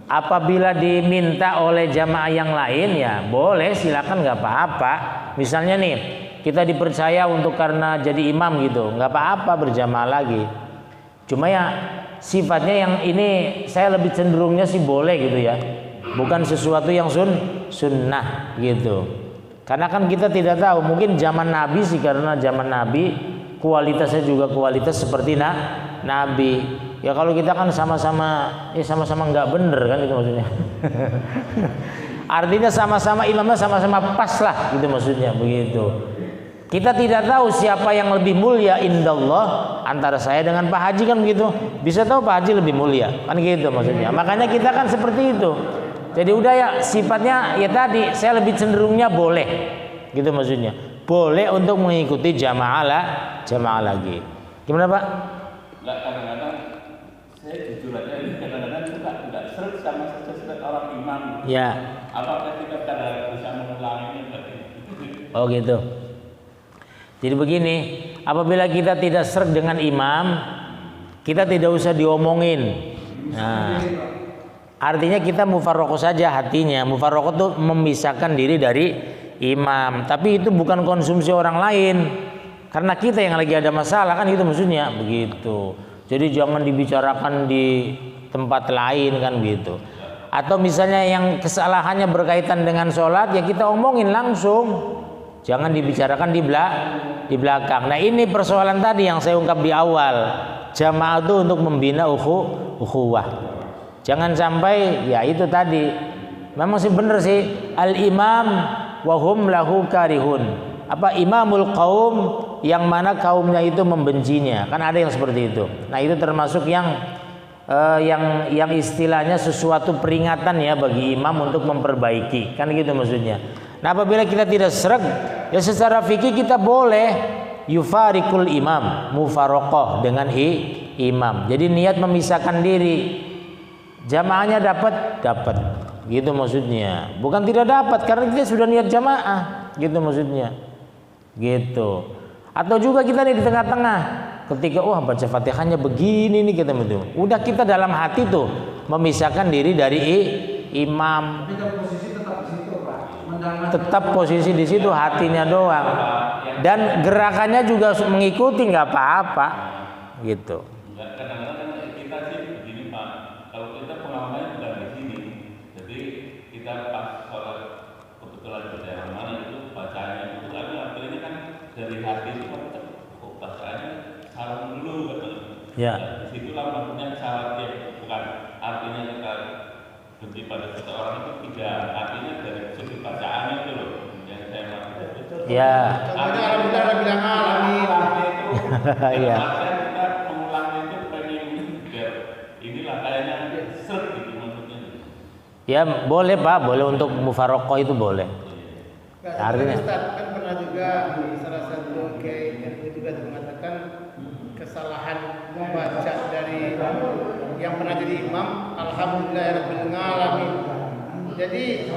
Apabila diminta oleh jamaah yang lain ya boleh, silakan, nggak apa-apa. Misalnya nih kita dipercaya untuk karena jadi imam gitu, nggak apa-apa berjamaah lagi. Cuma ya sifatnya yang ini saya lebih cenderungnya sih boleh gitu ya, bukan sesuatu yang sunnah gitu. Karena kan kita tidak tahu, mungkin zaman Nabi sih, karena zaman Nabi kualitasnya juga kualitas seperti Nabi. Ya kalau kita kan sama-sama nggak bener kan, itu maksudnya. Artinya sama-sama imamnya sama-sama pas lah, gitu maksudnya, begitu. Kita tidak tahu siapa yang lebih mulia indallah antara saya dengan Pak Haji kan begitu. Bisa tahu Pak Haji lebih mulia kan gitu maksudnya. Makanya kita kan seperti itu. Jadi udah ya sifatnya ya tadi, saya lebih cenderungnya boleh, gitu maksudnya. Boleh untuk mengikuti jamaah lagi. Gimana Pak? Enggak, kadang-kadang saya jujur aja ini kadang-kadang suka tidak seret sama saja orang imam. Ya. Apakah kita kadang bisa mengulanginya berarti? Oh gitu. Jadi begini, apabila kita tidak seret dengan imam, kita tidak usah diomongin. Nah, artinya kita mufarroqah saja hatinya. Mufarroqah itu memisahkan diri dari imam. Tapi itu bukan konsumsi orang lain. Karena kita yang lagi ada masalah kan, itu maksudnya begitu. Jadi jangan dibicarakan di tempat lain kan gitu. Atau misalnya yang kesalahannya berkaitan dengan sholat, ya kita omongin langsung. Jangan dibicarakan di belakang. Nah ini persoalan tadi yang saya ungkap di awal. Jamaah itu untuk membina ukhuwah. Jangan sampai ya itu tadi. Memang sih benar sih, al-imam wahum lahu karihun. Apa imamul qaum, yang mana kaumnya itu membencinya. Kan ada yang seperti itu. Nah itu termasuk yang istilahnya sesuatu peringatan ya bagi imam untuk memperbaiki. Kan gitu maksudnya. Nah apabila kita tidak sreg, ya secara fikih kita boleh yufarikul imam, mufaroqoh dengan imam. Jadi niat memisahkan diri. Jamaahnya dapat, gitu maksudnya. Bukan tidak dapat karena kita sudah niat jamaah, gitu maksudnya. Gitu. Atau juga kita nih di tengah-tengah, ketika baca Fatihahnya begini nih kita betul. Udah kita dalam hati tuh memisahkan diri dari imam. Tetap posisi di situ, hatinya doang. Dan gerakannya juga mengikuti, nggak apa-apa, gitu. Kadang-kadang kita sih begini Pak, kalau kita pengalamannya bukan di sini, jadi kita pas sholat kebetulan di daerah mana itu bacaannya itu akhirnya kan dari hati itu kan kok bacaannya salah dulu gitu. Ya. Di situlah maksudnya salah dia, bukan artinya kita benci pada seseorang itu tidak, artinya dari segi bacaannya itu loh yang saya maksud. Ya. Alhamdulillah bilang alamin. Iya. Kita mengulangi itu pengen biar inilah kayaknya seret gitu maksudnya. Ya boleh Pak, boleh untuk mufaroqoh itu boleh. Artinya Ustaz kan pernah juga salah satu kiai NU juga mengatakan kesalahan membaca dari yang pernah jadi imam, alhamdulillahirabbil alamin. Jadi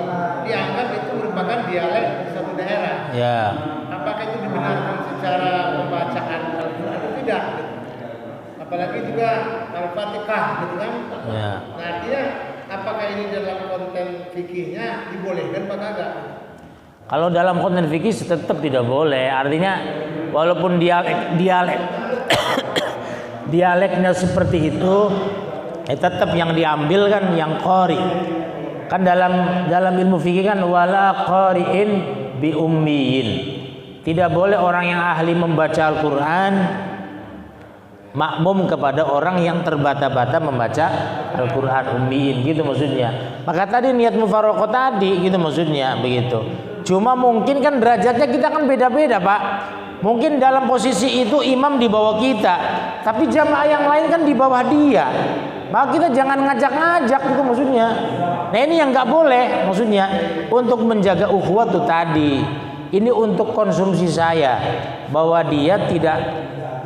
dianggap itu merupakan dialek suatu daerah. ya. Apakah itu dibenarkan secara pembacaan Al-Quran atau tidak? Apalagi juga Al-Fatihah gitu kan? Ya. Nah, artinya apakah ini dalam konten fikihnya dibolehkan apa enggak? Kalau dalam konteks fikih tetap tidak boleh. Artinya walaupun dialeknya seperti itu, tetap yang diambil kan yang qari. Kan dalam ilmu fikih kan wala qari'in bi ummiyin. Tidak boleh orang yang ahli membaca Al-Qur'an makmum kepada orang yang terbata-bata membaca Al-Qur'an ummiin, gitu maksudnya. Maka tadi niat mufaraqah tadi gitu maksudnya begitu. Cuma mungkin kan derajatnya kita kan beda-beda, Pak. Mungkin dalam posisi itu imam di bawah kita, tapi jamaah yang lain kan di bawah dia. Maka kita jangan ngajak-ngajak gitu maksudnya. Nah ini yang nggak boleh maksudnya, untuk menjaga ukhuwah itu tadi. Ini untuk konsumsi saya, bahwa dia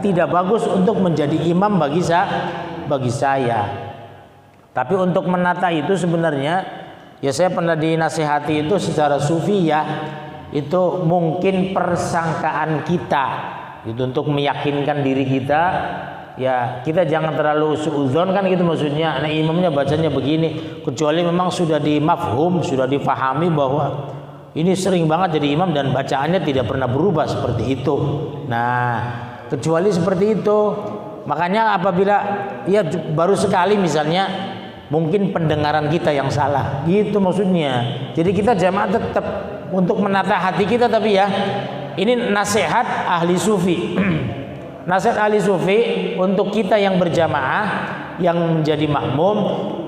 tidak bagus untuk menjadi imam bagi saya. Tapi untuk menata itu sebenarnya ya saya pernah dinasihati itu secara sufi ya, itu mungkin persangkaan kita itu untuk meyakinkan diri kita, ya kita jangan terlalu suudzon kan gitu maksudnya. Nah imamnya bacanya begini, kecuali memang sudah dimafhum, sudah difahami bahwa ini sering banget jadi imam dan bacaannya tidak pernah berubah seperti itu. Nah kecuali seperti itu, makanya apabila ya baru sekali misalnya, mungkin pendengaran kita yang salah, gitu maksudnya. Jadi kita jamaah tetap untuk menata hati kita, tapi ya ini nasihat ahli sufi. Nasihat ahli sufi untuk kita yang berjamaah, yang menjadi makmum,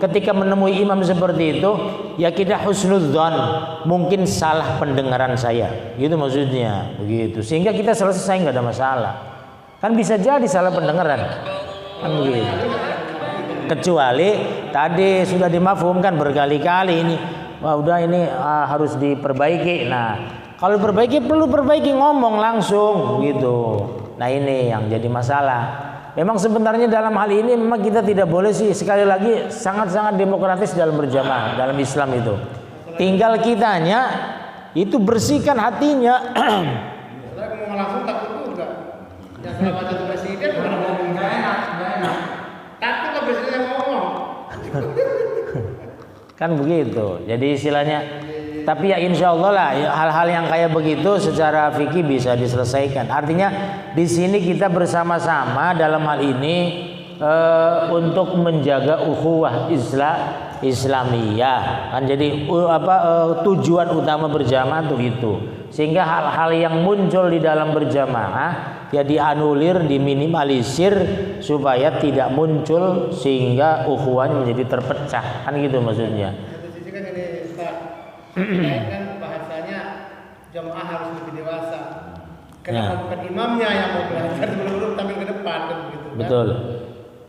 ketika menemui imam seperti itu, ya kita husnudzon, mungkin salah pendengaran saya, gitu maksudnya, begitu. Sehingga kita selesai nggak ada masalah. Kan bisa jadi salah pendengaran, kan begitu. Kecuali tadi sudah dimafhumkan berkali-kali ini, wah udah ini harus diperbaiki. Nah kalau perbaiki perlu perbaiki, ngomong langsung gitu. Nah ini yang jadi masalah. Memang sebenarnya dalam hal ini memang kita tidak boleh sih, sekali lagi sangat-sangat demokratis dalam berjamaah dalam Islam itu. Tinggal kitanya itu bersihkan hatinya. Saya ngomong langsung takut juga. Yang salah baca itu presiden bukan ngomong enak. Takut lah presiden ngomong. Kan begitu. Jadi istilahnya, tapi ya insya Allah lah hal-hal yang kayak begitu secara fikih bisa diselesaikan. Artinya di sini kita bersama-sama dalam hal ini untuk menjaga ukhuwah Islamiyah. Kan jadi tujuan utama berjamaah itu. Sehingga hal-hal yang muncul di dalam berjamaah ya dianulir, diminimalisir supaya tidak muncul sehingga ukhuwahnya menjadi terpecah. Kan gitu maksudnya. Satu sisi kan ini Ustaz, kan bahasanya jamaah harus lebih dewasa. Kenapa bukan imamnya yang mau belajar dulu tampil ke depan kan begitu kan? Betul.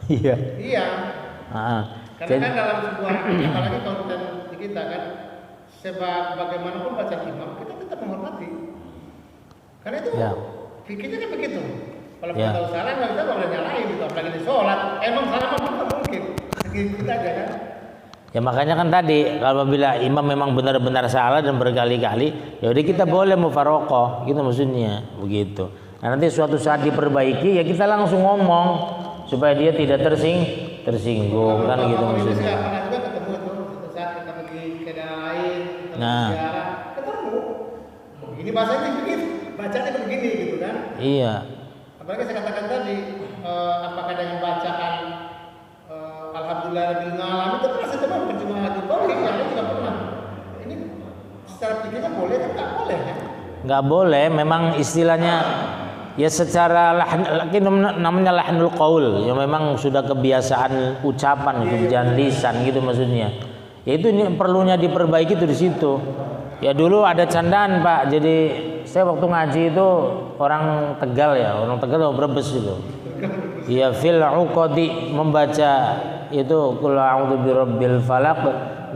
Iya. Iya. Karena kan dalam sebuah, apalagi konten di kita kan, sebagaimanapun baca imam kita tetap menghormati. Karena itu fikirnya kan begitu. Kalau kita tahu salah nggak bisa boleh nyalain gitu, apalagi di sholat. Emang salah apa mungkin? Segitu aja kan. Ya makanya kan tadi kalau bila imam memang benar-benar salah dan berkali-kali, ya udah kita boleh mufaraqah, gitu maksudnya, begitu. Nah nanti suatu saat diperbaiki ya kita langsung ngomong supaya dia tidak tersinggung kan gitu maksudnya. Saya pernah juga ketemu itu suatu saat kita pergi ke daerah lain, ziarah, ketemu. Ini bahasanya begitu, bacanya begini gitu kan. Iya. Apalagi saya katakan tadi, apakah dengan bacaan Alhamdulillah alamin itu pernah saya coba cuma di Bali, yang lain juga pernah. Ini secara pikirnya boleh kan nggak boleh ya? Nggak boleh, memang istilahnya ya secara namanya lahnul qaul, ya memang sudah kebiasaan ucapan, kebiasaan lisan gitu maksudnya. Ya itu ini perlunya diperbaiki itu di situ. Ya dulu ada candaan Pak, jadi saya waktu ngaji itu orang Tegal ya, orang Tegal atau Brebes gitu. Ya fil uqadi membaca itu qul a'udzu birabbil falaq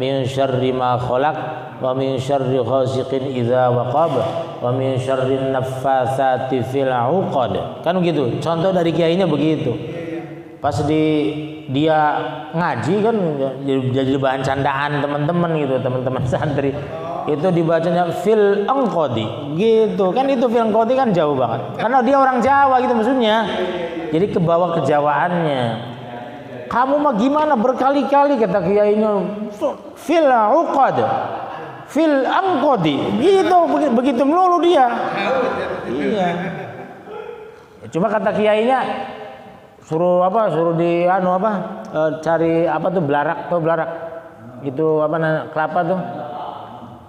min syarri ma khalaq wa min syarri ghasiqin idza waqab wa min syarrin naffatsati fil 'uqad. Kan gitu. Contoh dari kiainya begitu. Pas dia ngaji kan jadi bahan candaan teman-teman gitu, teman-teman santri. Itu dibacanya fil anqadi gitu. Kan itu fil anqadi kan jauh banget. Karena dia orang Jawa gitu maksudnya. Jadi kebawa kejawaannya. Kamu mah gimana berkali-kali kata kiainya fil uqad. fil angkoti. Gitu, begitu melulu dia. Iya. Cuma kata kiainya suruh cari apa tuh belarak. Itu apa kelapa tuh.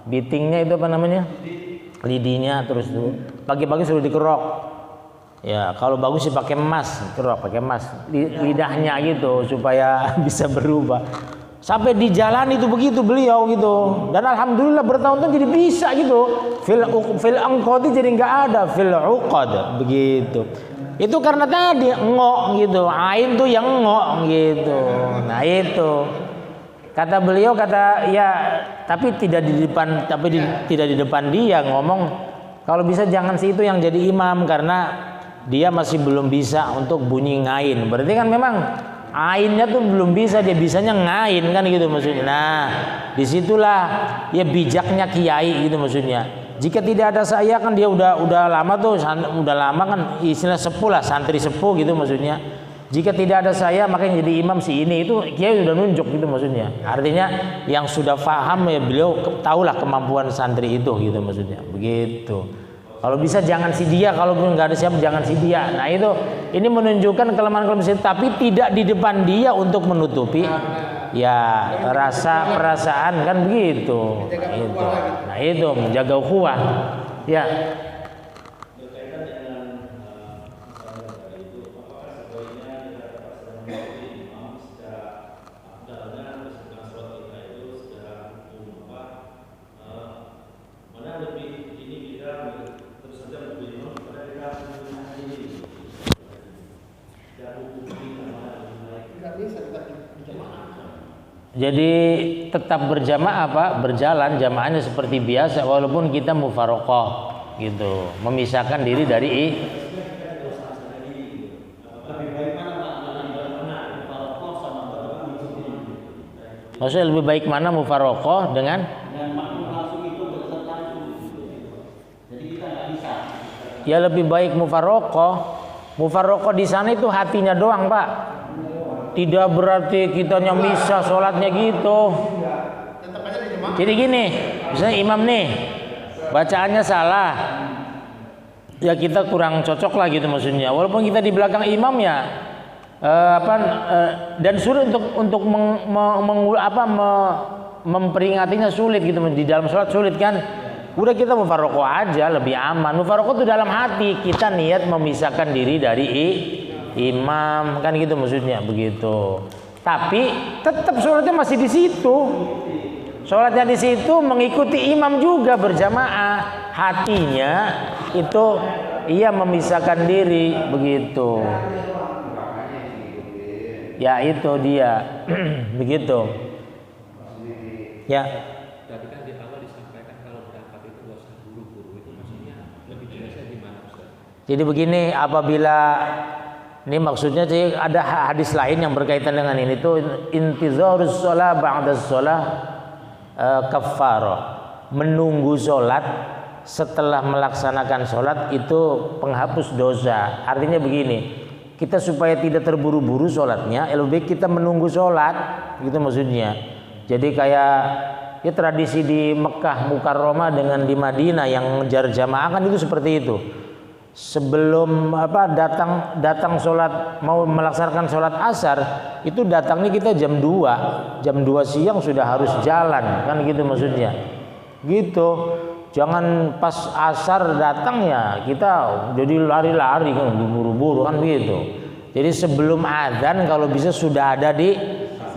Bitingnya itu apa namanya? Lidinya, terus tuh pagi-pagi suruh dikerok. Ya, kalau bagus sih pakai emas, kerok pakai emas. Lidahnya gitu supaya bisa berubah. Sampai di jalan itu begitu beliau gitu. Dan alhamdulillah bertahun-tahun jadi bisa gitu. Fil angqad jadi enggak ada fil uqad begitu. Itu karena tadi ngok gitu. Ain tuh yang ngok gitu. Nah, itu. Kata beliau ya tapi tidak di depan dia ngomong kalau bisa jangan si itu yang jadi imam karena dia masih belum bisa untuk bunyi ngain. Berarti kan memang ainnya tuh belum bisa, dia bisanya ngain kan gitu maksudnya. Nah, disitulah ya bijaknya kiai gitu maksudnya. Jika tidak ada saya kan dia udah lama kan istilah sepuh lah, santri sepuh gitu maksudnya. Jika tidak ada saya maka yang jadi imam si ini, itu kiai udah nunjuk gitu maksudnya. Artinya yang sudah paham ya beliau tahulah kemampuan santri itu gitu maksudnya. Begitu. Kalau bisa jangan si dia, kalau nggak ada siapa jangan si dia. Nah itu ini menunjukkan kelemahan tapi tidak di depan dia untuk menutupi ya rasa perasaan kan begitu. Nah itu menjaga ukhuwah. Ya. Jadi tetap berjamaah Pak, berjalan jamaahnya seperti biasa walaupun kita mufaraqah gitu, memisahkan diri dari maksudnya lebih baik mana mufaraqah dengan ya lebih baik mufaraqah di sana itu hatinya doang Pak. Tidak berarti kitanya misah sholatnya gitu. Jadi gini, misalnya imam nih bacaannya salah, ya kita kurang cocok lah gitu maksudnya. Walaupun kita di belakang imam ya, dan sulit untuk memperingatinya sulit gitu di dalam sholat sulit kan. Udah kita mufaraqah aja lebih aman. Mufaraqah itu dalam hati kita niat memisahkan diri dari imam kan gitu maksudnya begitu. Tapi tetap sholatnya masih di situ. Sholatnya di situ mengikuti imam juga berjamaah. Hatinya itu ia memisahkan diri begitu. Ya itu dia begitu. Ya. Tadi kan di awal disampaikan kalau berangkat itu nggak usah buru-buru, itu maksudnya lebih jelasnya gimana Ustaz? Jadi begini, apabila ini maksudnya sih ada hadis lain yang berkaitan dengan ini tuh intizarus shalah ba'da shalah kaffarah. Menunggu sholat setelah melaksanakan sholat itu penghapus dosa. Artinya begini, kita supaya tidak terburu-buru sholatnya, lebih baik kita menunggu sholat gitu maksudnya. Jadi kayak ya tradisi di Mekah Mukarramah dengan di Madinah yang ngejar jamaah kan itu seperti itu. Sebelum datang sholat, mau melaksanakan sholat asar itu datangnya kita jam 2 siang sudah harus jalan kan gitu maksudnya gitu. Jangan pas asar datang ya kita jadi lari-lari kan buru-buru kan gitu. Jadi sebelum adzan kalau bisa sudah ada di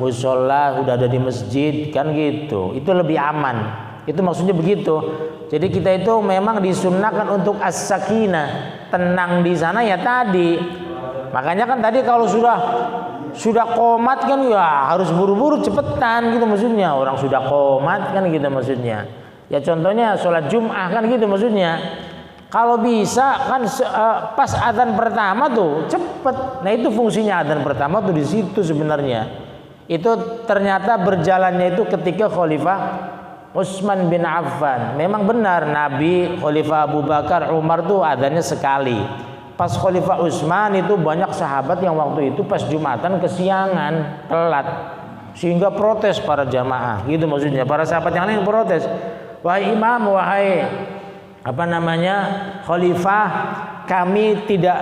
mushola, sudah ada di masjid kan gitu, itu lebih aman. Itu maksudnya begitu. Jadi kita itu memang disunnahkan untuk as-sakinah, tenang di sana ya tadi. Makanya kan tadi kalau sudah qomat kan ya harus buru-buru cepetan gitu maksudnya. Orang sudah qomat kan gitu maksudnya. Ya contohnya sholat Jum'ah kan gitu maksudnya. Kalau bisa kan pas adzan pertama tuh cepet. Nah itu fungsinya adzan pertama tuh di situ sebenarnya. Itu ternyata berjalannya itu ketika Khalifah Utsman bin Affan. Memang benar Nabi, Khalifah Abu Bakar, Umar tuh adanya sekali. Pas Khalifah Utsman itu banyak sahabat yang waktu itu pas Jumatan kesiangan, telat. Sehingga protes para jamaah. Gitu maksudnya. Para sahabat yang lain protes. wahai imam, wahai khalifah, kami tidak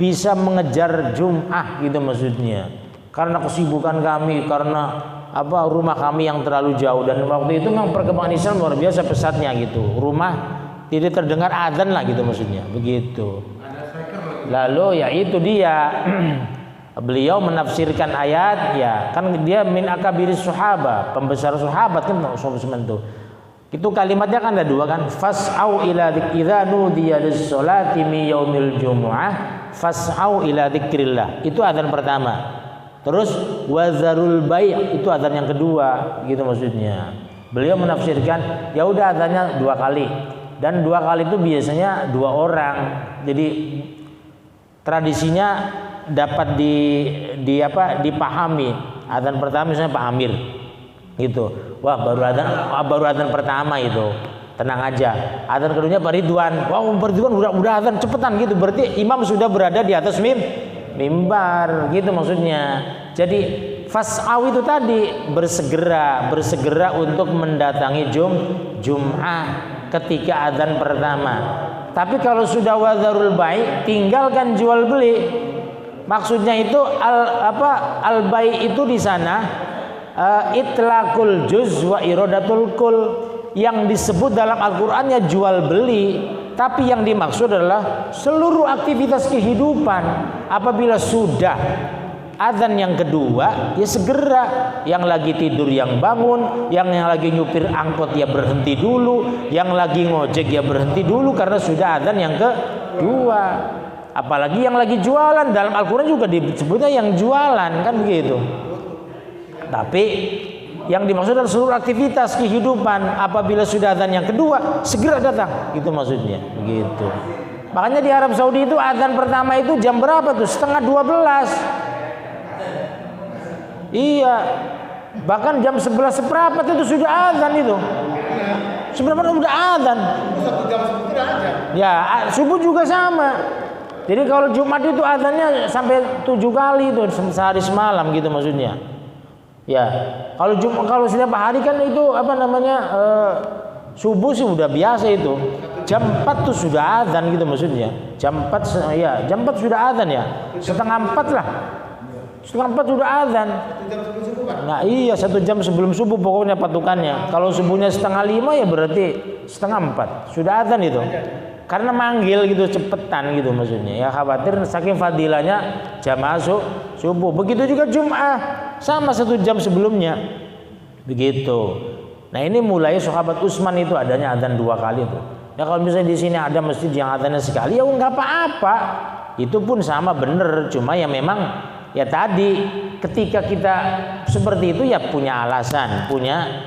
bisa mengejar Jum'ah gitu maksudnya. Karena kesibukan kami, karena rumah kami yang terlalu jauh. Dan waktu itu memang perkembangan Islam luar biasa pesatnya gitu. Rumah tidak terdengar adzan lah gitu maksudnya. Begitu. Lalu ya itu dia. Beliau menafsirkan ayat, ya kan dia min akabiris sahabat, pembesar sahabat kan itu. Itu kalimatnya kan ada dua kan, fas'au ila idza nudiya lis-sholati mi yaumil jumu'ah fas'au ila dzikrillah. Itu adzan pertama. Terus wazarul bai' itu adzan yang kedua gitu maksudnya. Beliau menafsirkan ya udah adzannya 2 kali. Dan 2 kali itu biasanya 2 orang. Jadi tradisinya dapat dipahami. Adzan pertama misalnya Pak Amir gitu. Wah, baru adzan pertama itu. Tenang aja. Adzan keduanya Pak Ridwan. Wah, Pak Ridwan udah adzan cepetan gitu. Berarti imam sudah berada di atas mimbar gitu maksudnya. Jadi fas'au itu tadi bersegera untuk mendatangi Jum'ah ketika adzan pertama. Tapi kalau sudah wadzarul bai', tinggalkan jual beli. Maksudnya itu al-bai' itu di sana itlaqul juz wa iradatul kul. Yang disebut dalam Al-Qur'annya jual beli, tapi yang dimaksud adalah seluruh aktivitas kehidupan. Apabila sudah adzan yang kedua, ya segera. Yang lagi tidur yang bangun, yang lagi nyupir angkot ya berhenti dulu, yang lagi ngojek ya berhenti dulu karena sudah adzan yang kedua. Apalagi yang lagi jualan, dalam Al-Quran juga disebutnya yang jualan kan begitu. Tapi yang dimaksud adalah seluruh aktivitas kehidupan. Apabila sudah adzan yang kedua, segera datang, gitu maksudnya begitu. Makanya di Arab Saudi itu adzan pertama itu jam berapa tuh? 11:30. Iya, bahkan jam 11 seperempat itu sudah adzan itu. Sebenarnya udah adzan. 1 jam sudah adzan. Ya, subuh juga sama. Jadi kalau Jumat itu adzannya sampai 7 kali itu sehari semalam gitu maksudnya. Ya, kalau setiap hari kan itu subuh sih udah biasa itu. Jam 4 tuh sudah adzan gitu maksudnya. Jam 4 sudah adzan ya. Setengah 4 lah. Setengah 4 sudah adzan. 1 jam sebelum subuh kan? Nah iya, 1 jam sebelum subuh pokoknya patukannya. Kalau subuhnya 3:30 ya berarti 3:30 sudah adzan itu. Karena manggil gitu cepetan gitu maksudnya. Ya khawatir saking fadilahnya jamaah subuh. Begitu juga Jum'ah sama 1 jam sebelumnya. Begitu. Nah ini mulai sahabat Utsman itu adanya adzan 2 kali tuh. Ya kalau misalnya di sini ada masjid yang adzannya sekali ya enggak apa-apa. Itu pun sama bener. Cuma ya memang ya tadi ketika kita seperti itu ya punya alasan, punya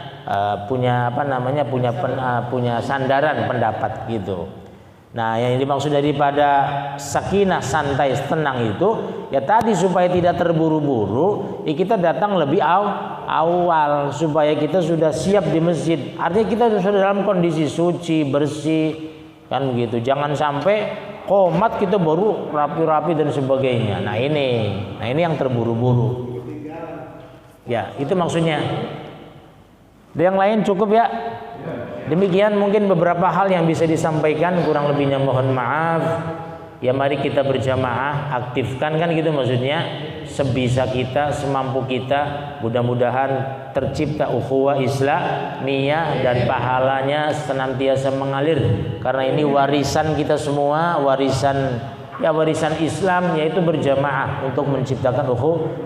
sandaran pendapat gitu. Nah, yang dimaksud daripada sakinah santai tenang itu ya tadi supaya tidak terburu-buru, ya kita datang lebih awal supaya kita sudah siap di masjid. Artinya kita sudah dalam kondisi suci, bersih kan gitu. Jangan sampai qomat kita baru rapi-rapi dan sebagainya. Nah, ini yang terburu-buru. Ya, itu maksudnya. Yang lain cukup ya. Demikian mungkin beberapa hal yang bisa disampaikan, kurang lebihnya mohon maaf. Ya mari kita berjamaah, aktifkan kan gitu maksudnya, sebisa kita, semampu kita. Mudah-mudahan tercipta ukhuwah Islamiyah dan pahalanya senantiasa mengalir. Karena ini warisan kita semua, warisan Islam, yaitu berjamaah untuk menciptakan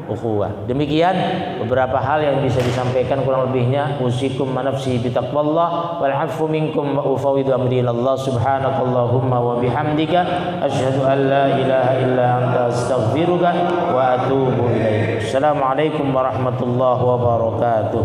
ukhuwah. Demikian beberapa hal yang bisa disampaikan, kurang lebihnya usikum manafsi bitaqwallah wal afu minkum wa ufawwidu amri ilallah. Subhanakallahumma wa bihamdika asyhadu an la ilaha illa anta astaghfiruka wa atubu ilaik. Assalamualaikum warahmatullahi wabarakatuh.